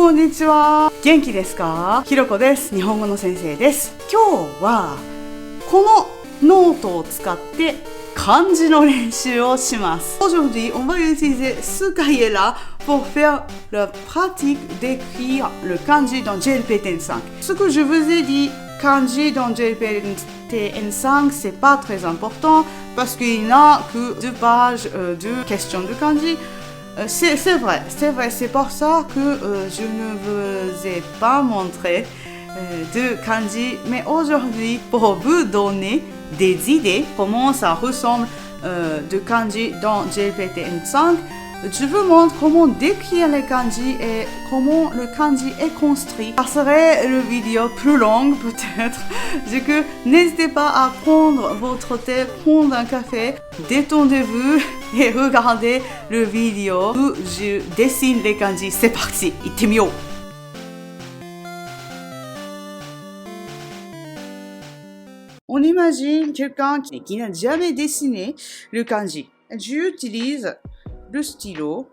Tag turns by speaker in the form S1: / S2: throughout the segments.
S1: こんにちは。元気ですか？ひろこです。日本語の先生です。今日はこのノートを使って漢字の練習をします。Aujourd'hui, on va utiliser ce cahier-là pour faire la pratique d'écrire le kanji dans JLPTN5. Ce que je vous ai dit, kanji dans JLPTN5, c'est pas très important parce qu'il n'y a que 2 pages de questions de kanji. C'est vrai, c'est pour ça que je ne vous ai pas montré de kanji, mais aujourd'hui, pour vous donner des idées, comment ça ressemble de kanji dans JLPTN5, je vous montre comment décrire les kanji et comment le kanji est construit. Ça serait une vidéo plus longue peut-être. Du coup, n'hésitez pas à prendre votre thé, prendre un café, détendez-vous et regardez le vidéo où je dessine les kanji. C'est parti, itemio! On imagine quelqu'un qui n'a jamais dessiné le kanji. J'utilise le stylo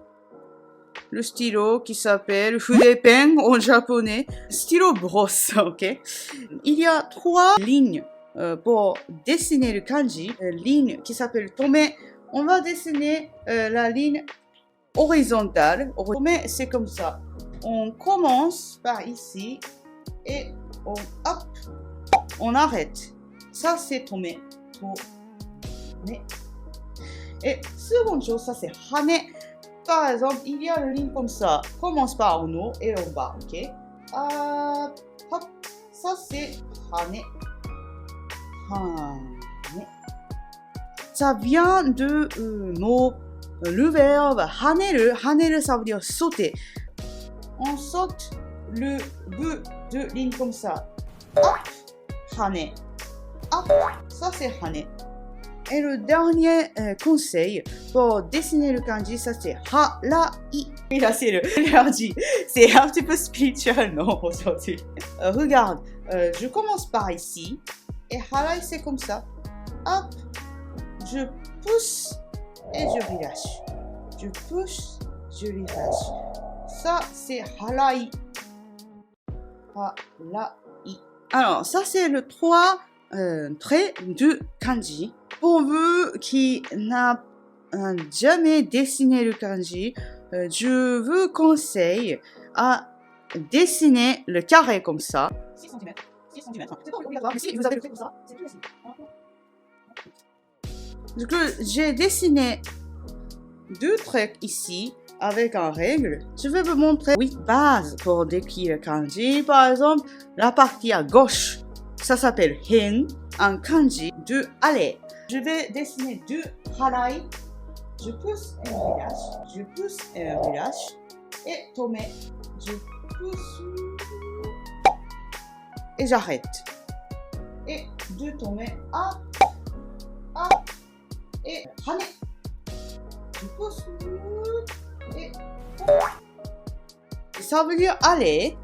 S1: qui s'appelle Fudepen en japonais, stylo brosse, ok? Il y a 3 lignes pour dessiner le kanji, ligne qui s'appelle tome. On va dessiner la ligne horizontale. Tome, c'est comme ça. On commence par ici et on arrête. Ça, c'est tome. Et seconde chose, ça c'est hane. Par exemple, il y a une ligne comme ça. Commence par en haut et en bas, ok? Hop, ça c'est hane. Hane. Ça vient de mot, le verbe haneru. Haneru, ça veut dire sauter. On saute le bout de ligne comme ça. Hop, hane. Hop, ça c'est hane. Et le dernier conseil pour dessiner le kanji, ça c'est harai. Et là c'est le kanji. C'est un petit peu spirituel, non, aujourd'hui. Regarde, je commence par ici. Et harai c'est comme ça. Hop, je pousse et je relâche. Je pousse, je relâche. Ça c'est harai. Harai. Alors, ça c'est le 3 traits de kanji. Pour vous qui n'avez jamais dessiné le kanji, je vous conseille à dessiner le carré comme ça. 6 cm. 6 cm. C'est pas obligatoire, mais si vous avez le fait comme ça, c'est plus facile. Donc, j'ai dessiné 2 traits ici avec un règle. Je vais vous montrer 8 bases pour décrire le kanji. Par exemple, la partie à gauche, ça s'appelle hen, un kanji de aller. Je vais dessiner 2 harai. Je pousse et relâche. Je pousse et relâche. Et tome. Je pousse. Et j'arrête. Et 2 tome. Et hane. Je pousse. Et ça veut dire aller.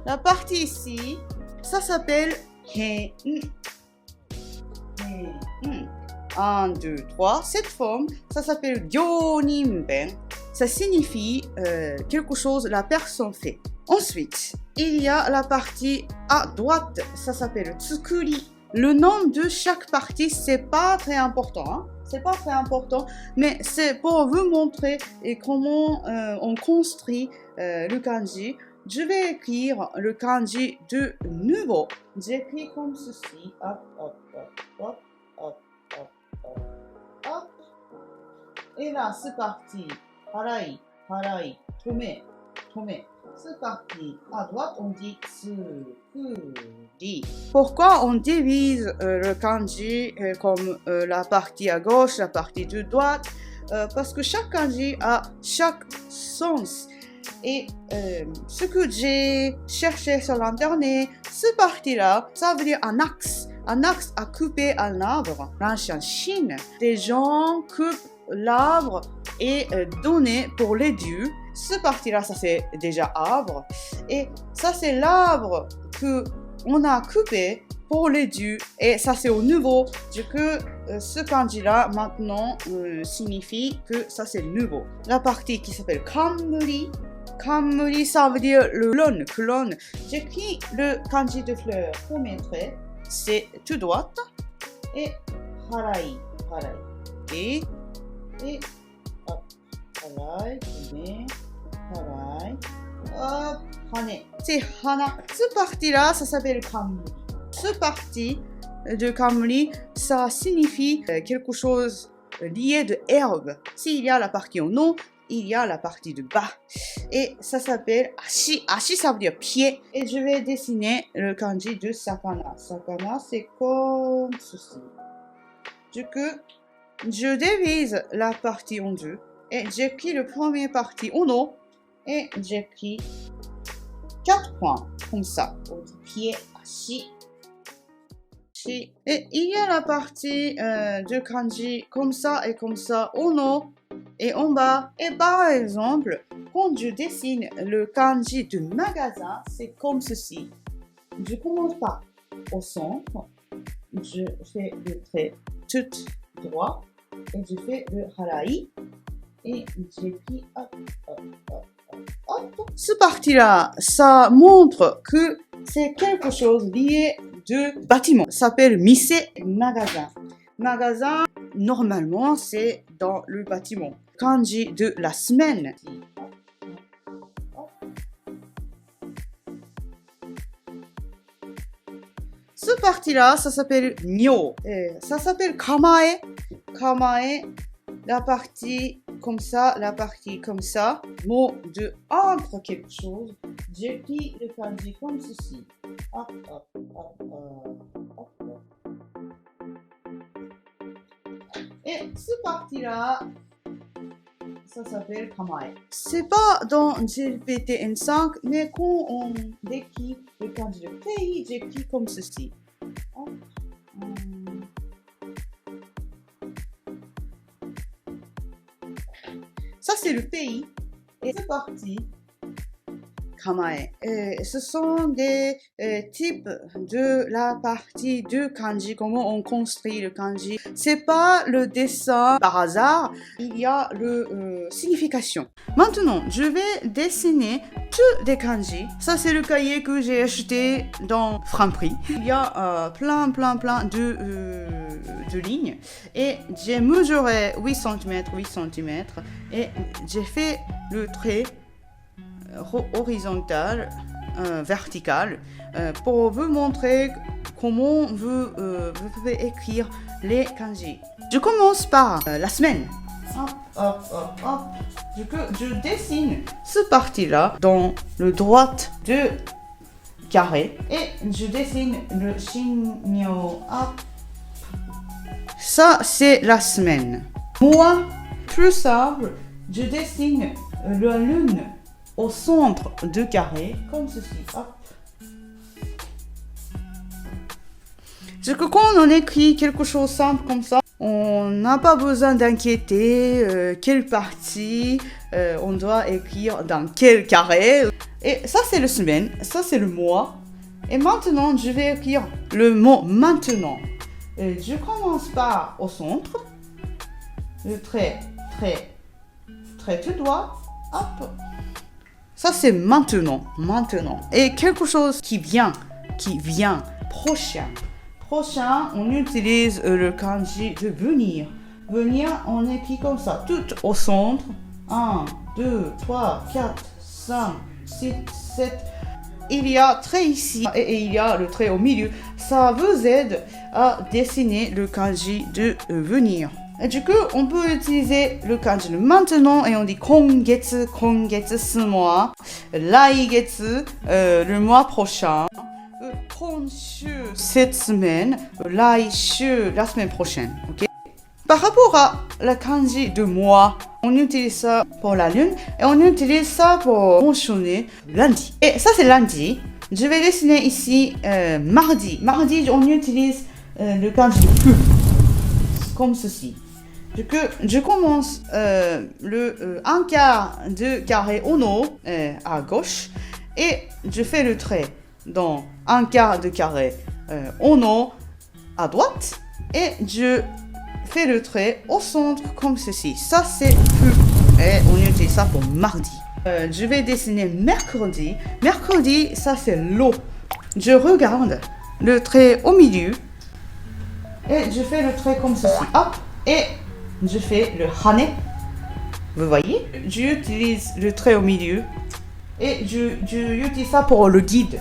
S1: La partie ici, ça s'appelle hen. 1, 2, 3. Cette forme, ça s'appelle gyonimben. Ça signifie quelque chose la personne fait. Ensuite, il y a la partie à droite. Ça s'appelle tsukuri. Le nom de chaque partie, c'est pas très important. Hein? C'est pas très important, mais c'est pour vous montrer comment on construit le kanji. Je vais écrire le kanji de nouveau. J'écris comme ceci. Hop, hop, hop, hop, hop. Hop. Et là, c'est parti. Harai, harai, tome, tome. C'est parti. À droite, on dit tsukuri. Pourquoi on divise le kanji comme la partie à gauche, la partie de droite? Parce que chaque kanji a chaque sens. Et ce que j'ai cherché sur l'internet, cette partie-là, ça veut dire un axe. Un axe à couper un arbre. L'ancienne Chine, des gens coupent l'arbre et donnent pour les dieux. Ce parti-là, ça c'est déjà arbre. Et ça c'est l'arbre que on a coupé pour les dieux. Et ça c'est au nouveau. Du coup, ce kanji-là maintenant signifie que ça c'est nouveau. La partie qui s'appelle Kanmuri. Kanmuri, ça veut dire le clone. J'écris le kanji de fleur. Premier trait, c'est tout droite. Et harai. Et hop, harai, harai, hop, hane. C'est hana. Cette partie-là, ça s'appelle kanmuri. Cette partie de kanmuri, ça signifie quelque chose lié de herbe. S'il y a la partie en haut, il y a la partie de bas. Et ça s'appelle ashi. Ashi, ça veut dire pied. Et je vais dessiner le kanji de sakana. Sakana, c'est comme ceci. Je divise la partie en deux. Et j'écris la première partie en haut. Et j'écris 4 points. Comme ça. Pied, ashi. Et il y a la partie de kanji comme ça et comme ça en haut et en bas. Et par exemple, quand je dessine le kanji de magasin, c'est comme ceci. Je commence par au centre, je fais le trait tout droit et je fais le harai et j'écris hop. Ce partie-là, ça montre que c'est quelque chose lié de bâtiment. Ça s'appelle mise, magasin. Magasin, normalement, c'est dans le bâtiment. Kanji de la semaine. Ce partie-là, ça s'appelle nyo. Ça s'appelle kamae. Kamae, la partie comme ça, la partie comme ça. Mot de entre quelque chose. J'écris le kanji comme ceci. Hop. Et cette partie-là, ça s'appelle kamae. C'est pas dans GPT-N5, mais quand on décrit le kanji de pays, j'écris comme ceci. Ça, c'est le pays. Et c'est parti. Kamae. Ce sont des types de la partie de kanji, comment on construit le kanji. C'est pas le dessin par hasard, il y a le signification. Maintenant, je vais dessiner tous des kanji. Ça, c'est le cahier que j'ai acheté dans Franprix. Il y a plein de lignes et j'ai mesuré 8 cm et j'ai fait le trait horizontal, vertical, pour vous montrer comment vous pouvez écrire les kanji. Je commence par la semaine. Hop. Je dessine ce parti-là dans le droite de carré et je dessine le shinmyo. Ça, c'est la semaine. Moi, plus simple, je dessine la lune au centre de carré, comme ceci. Hop. C'est que quand on écrit quelque chose simple comme ça, on n'a pas besoin d'inquiéter quelle partie on doit écrire dans quel carré. Et ça, c'est le semaine, ça, c'est le mois. Et maintenant, je vais écrire le mot maintenant. Et je commence par au centre, le trait tout droit. Hop. Ça, c'est maintenant. Et quelque chose qui vient, prochain. Prochain, on utilise le kanji de venir. Venir, on écrit comme ça, tout au centre. 1, 2, 3, 4, 5, 6, 7. Il y a trait ici et il y a le trait au milieu. Ça vous aide à dessiner le kanji de venir. Et du coup, on peut utiliser le kanji de maintenant et on dit kongetsu, ce mois. Laigetsu, le mois prochain. Konshu, cette semaine. Laishu, la semaine prochaine. Okay? Par rapport à la kanji de mois, on utilise ça pour la lune et on utilise ça pour mentionner lundi. Et ça, c'est lundi. Je vais dessiner ici mardi. Mardi, on utilise le kanji de fu, comme ceci. Je commence le un quart de carré en haut à gauche et je fais le trait dans un quart de carré en haut à droite et je fais le trait au centre comme ceci. Ça, c'est fu et on utilise ça pour mardi. Je vais dessiner mercredi. Mercredi, ça c'est l'eau. Je regarde le trait au milieu et je fais le trait comme ceci. Hop, et je fais le hane. Vous voyez? J'utilise le trait au milieu et j'utilise ça pour le guide.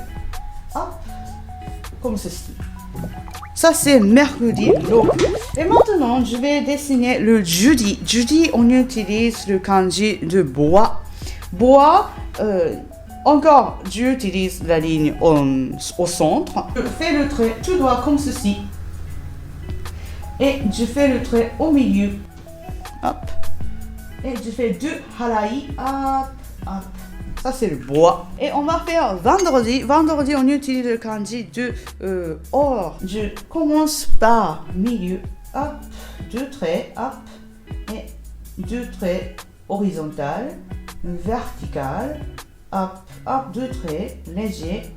S1: Hop, comme ceci. Ça c'est mercredi, l'eau. Et maintenant, je vais dessiner le jeudi. Jeudi, on utilise le kanji de bois. Bois, encore, j'utilise la ligne au centre. Je fais le trait tout droit comme ceci. Et je fais le trait au milieu. Hop. Et je fais deux harai. Hop, hop. Ça, c'est le bois. Et on va faire vendredi. Vendredi, on utilise le kanji de or. Je commence par milieu. Hop, deux traits. Hop. Et deux traits horizontaux. Vertical. Hop, hop, deux traits légers.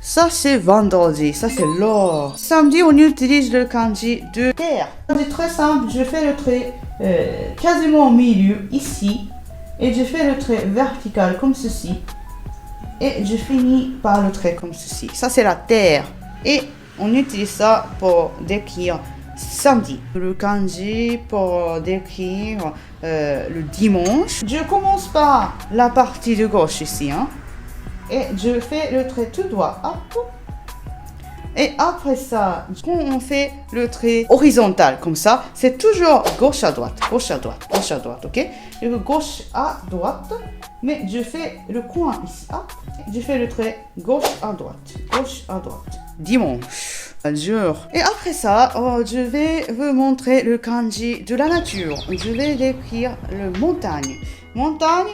S1: Ça, c'est vendredi. Ça, c'est l'or. Samedi, on utilise le kanji de terre. C'est très simple. Je fais le trait quasiment au milieu, ici. Et je fais le trait vertical comme ceci. Et je finis par le trait comme ceci. Ça, c'est la terre. Et on utilise ça pour décrire samedi. Le kanji pour décrire le dimanche. Je commence par la partie de gauche ici. Hein, et je fais le trait tout droit. Hop. Et après ça, quand on fait le trait horizontal comme ça, c'est toujours gauche à droite, gauche à droite, gauche à droite, ok? Et gauche à droite, mais je fais le coin ici, hop. Je fais le trait gauche à droite, gauche à droite. Dimanche, jour. Et après ça, je vais vous montrer le kanji de la nature. Je vais décrire le montagne. Montagne,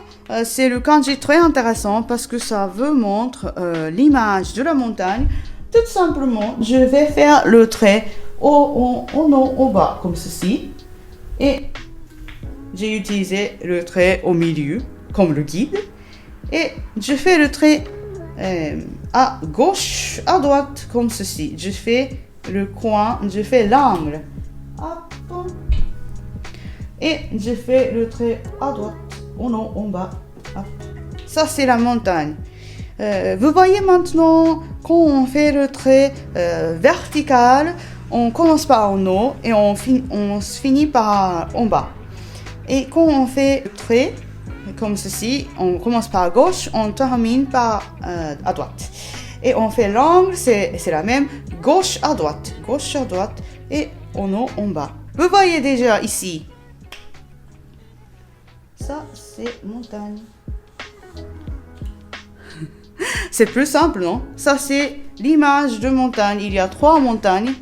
S1: c'est le kanji très intéressant parce que ça vous montre l'image de la montagne. Tout simplement, je vais faire le trait en haut, au bas, comme ceci. Et j'ai utilisé le trait au milieu, comme le guide. Et je fais le trait à gauche, à droite, comme ceci. Je fais le coin, je fais l'angle. Hop. Et je fais le trait à droite, en haut, en bas. Hop. Ça, c'est la montagne. Vous voyez maintenant, quand on fait le trait vertical, on commence par en haut et on se finit par en bas. Et quand on fait le trait, comme ceci, on commence par gauche, on termine par à droite. Et on fait l'angle, c'est la même, gauche à droite et en haut, en bas. Vous voyez déjà ici. Ça, c'est montagne. C'est plus simple, non? Ça, c'est l'image de montagne. Il y a 3 montagnes.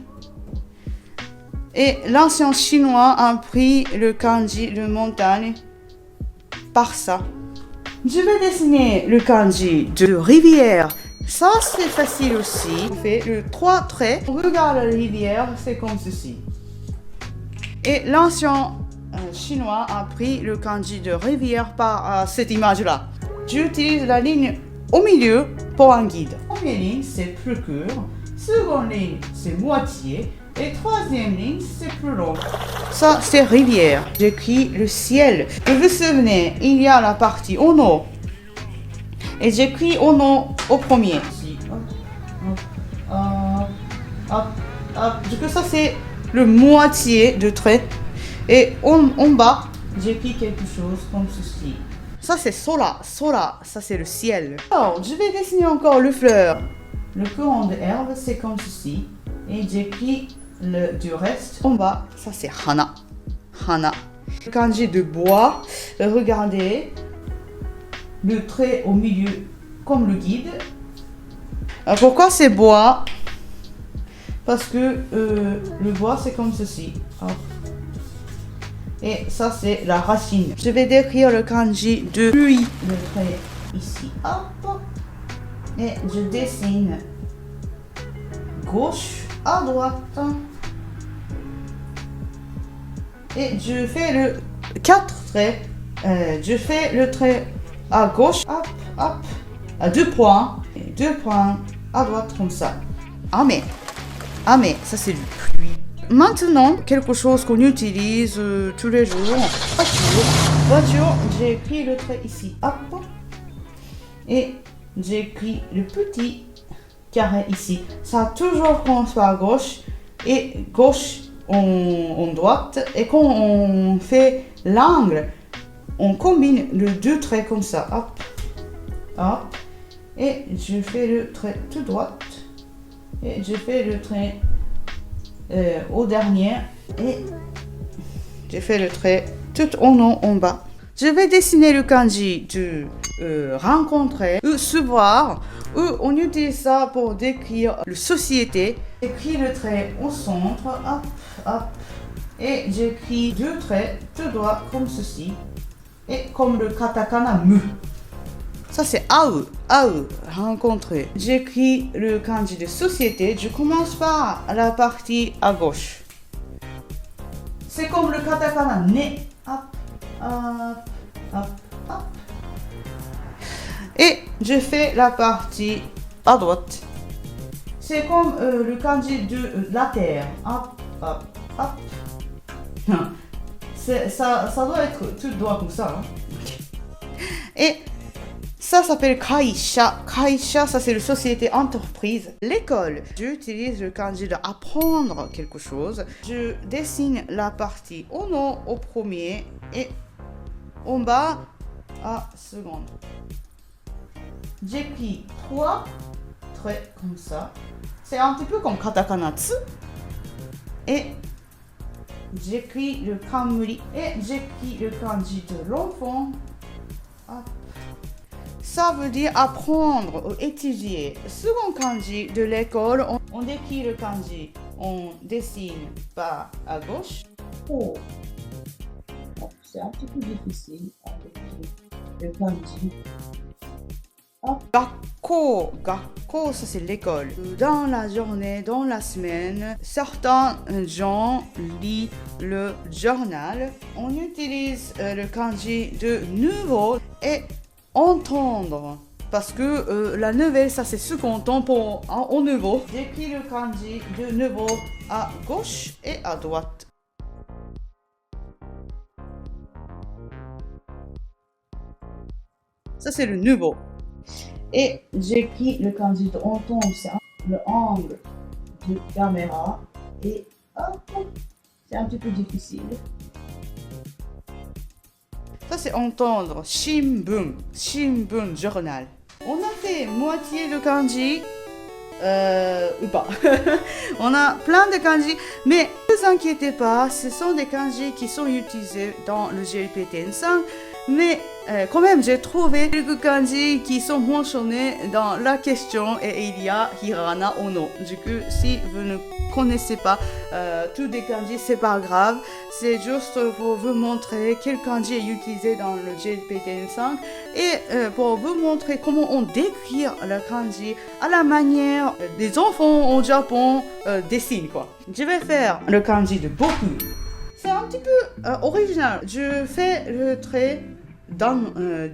S1: Et l'ancien chinois a pris le kanji de montagne par ça. Je vais dessiner le kanji de rivière. Ça, c'est facile aussi. On fait le 3 traits. On regarde la rivière, c'est comme ceci. Et l'ancien chinois a pris le kanji de rivière par cette image-là. J'utilise la ligne au milieu pour un guide. Première ligne, c'est plus court. Seconde ligne, c'est moitié. Et troisième ligne, c'est plus long. Ça, c'est rivière. J'écris le ciel. Vous vous souvenez, il y a la partie en haut. Et j'écris en haut au premier. Du coup, ça, c'est le moitié de trait. Et en bas, j'écris quelque chose comme ceci. Ça, c'est sola. Sola, ça, c'est le ciel. Alors, je vais dessiner encore le fleur. Le courant de herbe, c'est comme ceci. Et j'écris du reste. En bas, ça, c'est hana. Hana. Le kanji de bois. Regardez. Le trait au milieu, comme le guide. Pourquoi c'est bois? Parce que le bois, c'est comme ceci. Hop. Et ça, c'est la racine. Je vais décrire le kanji de pluie. Le trait ici. Hop. Et je dessine gauche à droite. Et je fais le 4 traits. Je fais le trait à gauche. Hop, hop. À 2 points. Et 2 points à droite comme ça. Ah mais, ça c'est du pluie. Maintenant, quelque chose qu'on utilise tous les jours. Voiture, j'ai écrit le trait ici. Hop. Et j'ai écrit le petit carré ici. Ça toujours commence par gauche et gauche en droite. Et quand on fait l'angle, on combine les deux traits comme ça. Hop, hop. Et je fais le trait tout droit. Et je fais le trait au dernier. Et je fais le trait tout en haut, en bas. Je vais dessiner le kanji de rencontrer ou se voir. Ou on utilise ça pour décrire la société. J'écris le trait au centre. Hop, hop. Et j'écris deux traits tout droit comme ceci. Et comme le katakana mu. Ça c'est au, rencontrer. J'écris le kanji de société. Je commence par la partie à gauche. C'est comme le katakana ne. Hop, hop, hop, hop. Et je fais la partie à droite. C'est comme le kanji de la terre. Hop, hop, hop. Ça doit être tout droit comme ça. Hein. Et ça s'appelle kaisha. Kaisha, ça c'est la société entreprise. L'école, j'utilise le kanji d'apprendre quelque chose. Je dessine la partie en haut au premier et en bas à seconde. J'écris 3 traits comme ça. C'est un petit peu comme katakana tsu. Et j'écris le kanmuri et j'écris le kanji de l'enfant. Ça veut dire apprendre ou étudier. Second kanji de l'école, on écrit le kanji, on dessine par à gauche.
S2: Oh. C'est un petit peu difficile avec le kanji.
S1: Gakko, ça c'est l'école. Dans la journée, dans la semaine, certains gens lisent le journal. On utilise le kanji de nouveau et entendre. Parce que la nouvelle, ça c'est second temps pour en nouveau. J'écris le kanji de nouveau à gauche et à droite. Ça c'est le nouveau. Et j'écris le kanji de entendre, c'est le angle de caméra. Et hop, c'est un petit peu difficile. Ça c'est entendre, shimbun, shimbun, journal. On a fait moitié de kanji, ou pas. On a plein de kanji, mais ne vous inquiétez pas, ce sont des kanji qui sont utilisés dans le JLPTN5, mais quand même j'ai trouvé quelques kanji qui sont mentionnés dans la question et il y a hiragana ono. Du coup, si vous ne connaissez pas tous les kanji, c'est pas grave, c'est juste pour vous montrer quel kanji est utilisé dans le JLPTN5 et pour vous montrer comment on décrit le kanji à la manière des enfants au Japon dessinent quoi. Je vais faire le kanji de beaucoup. C'est un petit peu original. Je fais le trait dans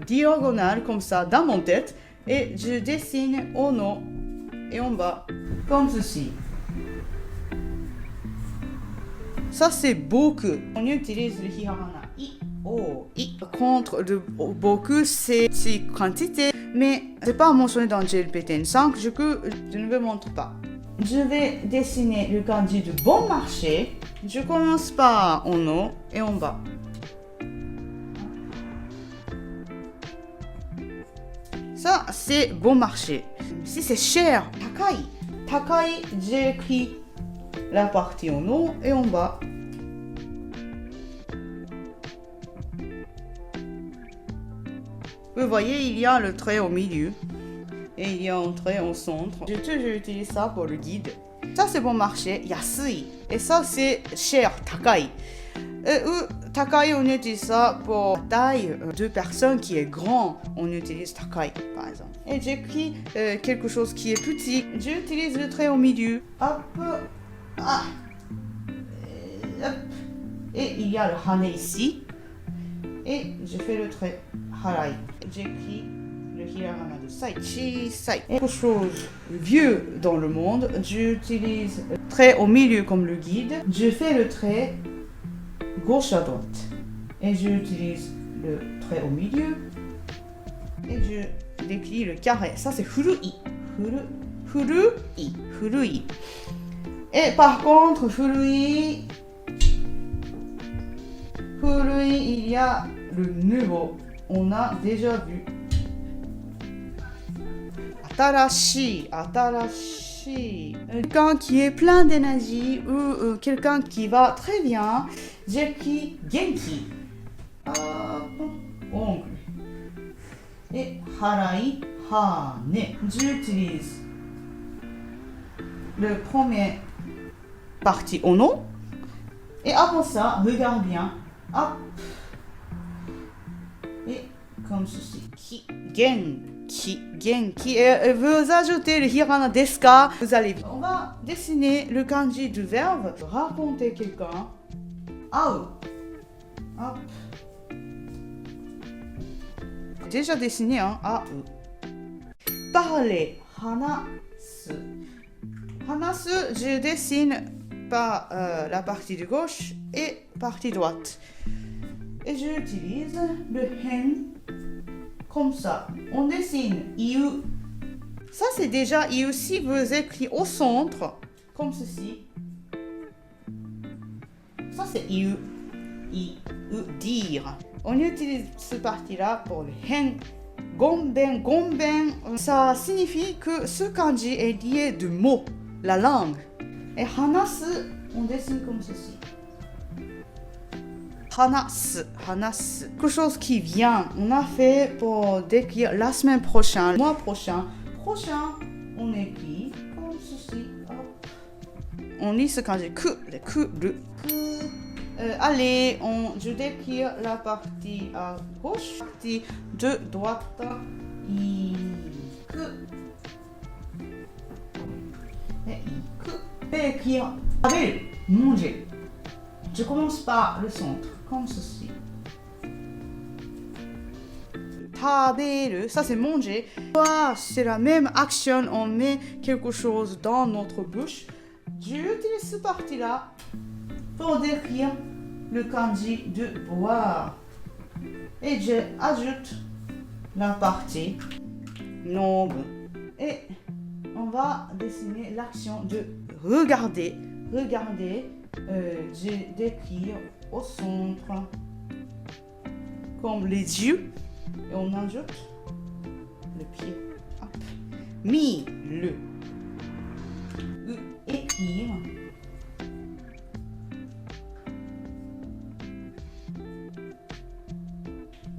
S1: diagonale comme ça dans mon tête et je dessine en haut et en bas comme ceci. Ça c'est beaucoup. On utilise le hiragana i, o, i. Contre le beaucoup c'est quantité, mais c'est pas mentionné dans JLPTN5, du coup je ne vous montre pas. Je vais dessiner le kanji de bon marché. Je commence par en haut et en bas. Ça, c'est bon marché. Si c'est cher, takai. Takai, j'ai écrit la partie en haut et en bas. Vous voyez, il y a le trait au milieu. Et il y a un trait au centre. J'ai toujours utilisé ça pour le guide. Ça, c'est bon marché, yasui. Et ça, c'est cher, takai. Takai, on utilise ça pour la taille de personne qui est grand. On utilise takai, par exemple. Et j'écris quelque chose qui est petit. J'utilise le trait au milieu. Hop. Ah. Hop. Et il y a le hane ici. Et je fais le trait harai. J'écris le hiragana de sai, chisai. Quelque chose vieux dans le monde, j'utilise trait au milieu comme le guide. Je fais le trait gauche à droite. Et j'utilise le trait au milieu. Et je décline le carré. Ça c'est furui. Furui. Et par contre, furui, il y a le nouveau. On a déjà vu. Atarashi. Quelqu'un qui est plein d'énergie ou quelqu'un qui va très bien. J'écris genki. Ongle. Et harai, hane. J'utilise le premier partie ono. Et avant ça, regarde bien. Hop. Et comme ceci. Ki, genki. Et vous ajoutez le hiragana desu ka. Vous allez. On va dessiner le kanji du verbe. Raconter quelqu'un. Au. Hop. Déjà dessiné, hein. Au. Parler. Hanasu. Hanasu, je dessine par la partie de gauche et partie droite. Et j'utilise le hen comme ça. On dessine iu. Ça c'est déjà iu si vous écrivez au centre, comme ceci. Ça c'est iu. Dire. On utilise cette partie-là pour le hen. Gomben. Ça signifie que ce kanji est lié de mots, la langue. Et hanasu, on dessine comme ceci. Hanasu. Quelque chose qui vient. On a fait pour décrire la semaine prochaine, le mois prochain. On écrit comme ceci. Hop. On lit ce kanji. Le allez, je décris la partie à gauche, partie de droite. Et écrire manger. Je commence par le centre, comme ceci. Taberu, ça c'est manger. C'est la même action, on met quelque chose dans notre bouche. J'utilise cette partie-là pour décrire le kanji de boire. Et je ajoute la partie nobu. Et on va dessiner l'action de regarder. Je décris au centre comme les yeux. Et on ajoute le pied. Hop. Le. Écrire.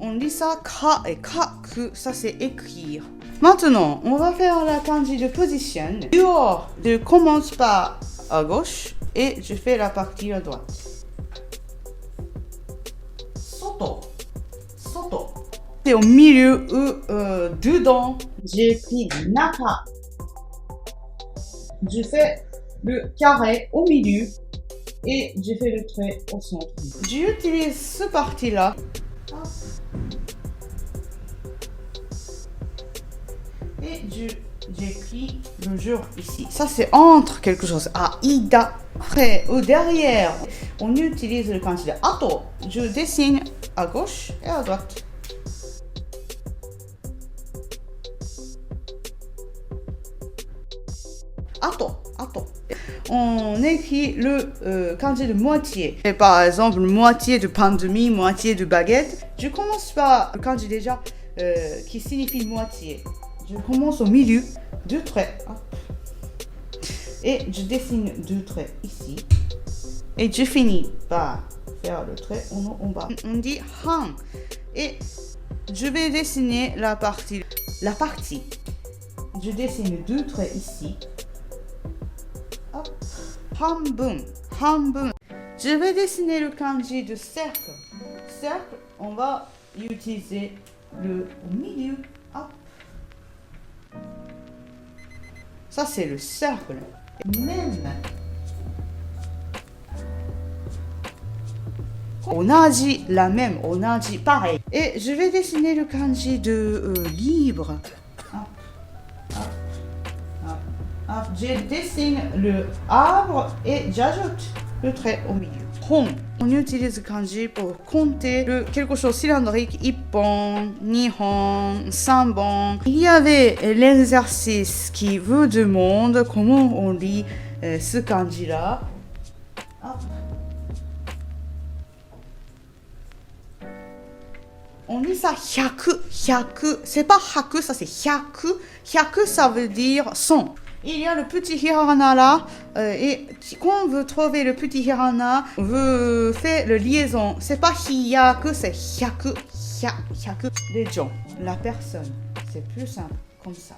S1: On dit ça ka et kaku, ça c'est écrire. Maintenant, on va faire la kanji de position. Je commence par à gauche et je fais la partie à droite. Soto. C'est au milieu ou dedans. J'écris naka. Je fais le carré au milieu et je fais le trait au centre. J'utilise ce partie-là. Et j'écris le jour ici. Ça c'est entre quelque chose. Aida. Après ou derrière, on utilise le kanji de ato. Je dessine à gauche et à droite. Ato. On écrit le kanji de moitié. Et par exemple, moitié de pain de mie, moitié de baguette. Je commence par le kanji déjà qui signifie moitié. Je commence au milieu, 2 traits. Hop. Et je dessine 2 traits ici. Et je finis par faire le trait en bas. On dit han. Et je vais dessiner la partie. Je dessine 2 traits ici. Hop. Hanbun. Je vais dessiner le kanji de cercle. Cercle, on va utiliser le milieu. Hop. Ça c'est le cercle. Même. Onaji, la même, onaji, pareil. Et je vais dessiner le kanji de libre. Je dessine le arbre et j'ajoute le trait au milieu. Hon. On utilise kanji pour compter quelque chose cylindrique. Ippon, nihon, sanbon. Il y avait l'exercice qui vous demande comment on lit ce kanji-là. On lit ça hyaku, hyaku. C'est pas haku, ça c'est hyaku. Hyaku, ça veut dire 100. Il y a le petit hiragana là, et quand vous trouvez le petit hiragana, vous faites la liaison. C'est pas hyaku, c'est hyaku, hyaku. Les gens, la personne. C'est plus simple, comme ça.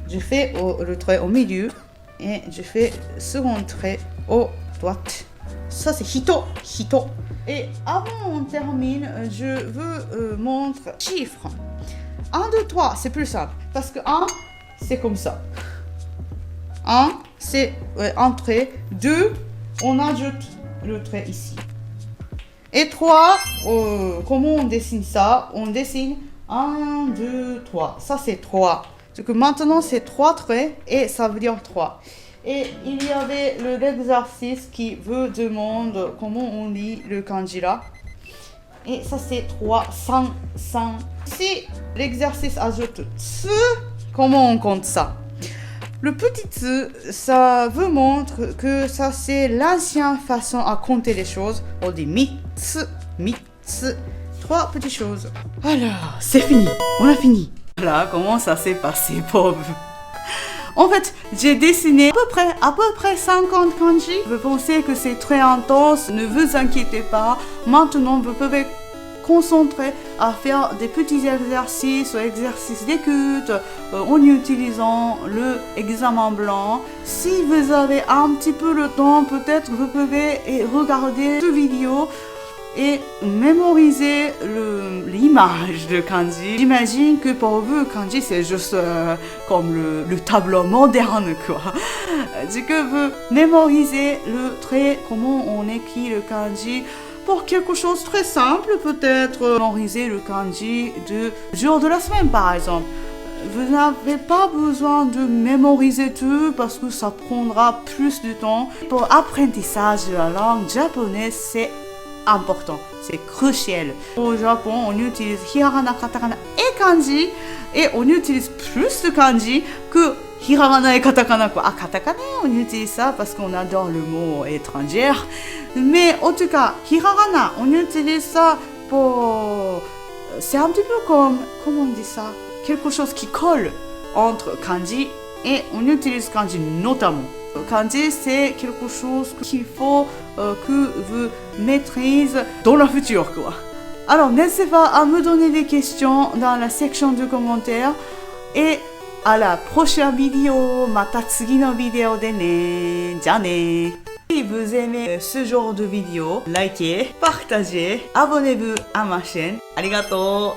S1: Je fais le trait au milieu, et je fais le second trait au droite. Ça c'est hito, hito. Et avant on termine, je veux montrer chiffres. 1, 2, 3, c'est plus simple. Parce que 1, c'est comme ça. 1, c'est un trait. 2, on ajoute le trait ici. Et 3, comment on dessine ça? On dessine 1, 2, 3. Ça, c'est 3. Donc maintenant, c'est 3 traits et ça veut dire 3. Et il y avait l'exercice qui vous demande comment on lit le kanji là. Et ça, c'est 3, 100, 100. Si l'exercice ajoute tsu, comment on compte ça? Le petit tsu, ça vous montre que ça, c'est l'ancienne façon à compter les choses. On dit mitsu, mitsu. 3 petites choses. Alors, c'est fini. On a fini. Voilà comment ça s'est passé, pauvre. En fait, j'ai dessiné à peu près 50 kanji. Vous pensez que c'est très intense, ne vous inquiétez pas. Maintenant, vous pouvez concentrer à faire des petits exercices d'écoute en utilisant le examen blanc. Si vous avez un petit peu le temps, peut-être vous pouvez regarder cette vidéo et mémoriser l'image de kanji. J'imagine que pour vous, kanji, c'est juste comme le tableau moderne, quoi. Du coup, vous mémorisez le trait, comment on écrit le kanji. Pour quelque chose de très simple, peut-être mémoriser le kanji du jour de la semaine, par exemple. Vous n'avez pas besoin de mémoriser tout parce que ça prendra plus de temps. Pour l'apprentissage de la langue japonaise, c'est important, c'est crucial. Au Japon, on utilise hiragana, katakana et kanji, et on utilise plus de kanji que hiragana et katakana, quoi. Ah, katakana, on utilise ça parce qu'on adore le mot étranger. Mais en tout cas, hiragana, on utilise ça pour... C'est un petit peu comme... Comment on dit ça? Quelque chose qui colle entre kanji et on utilise kanji notamment. Kanji, c'est quelque chose qu'il faut que vous maîtrisez dans le futur, quoi. Alors, n'hésitez pas à me donner des questions dans la section de commentaires. Et à la prochaine vidéo. Mata tsugi no vidéo de ne. Ja ne. Si vous aimez ce genre de vidéo, likez, partagez, abonnez-vous à ma chaîne. Arigato.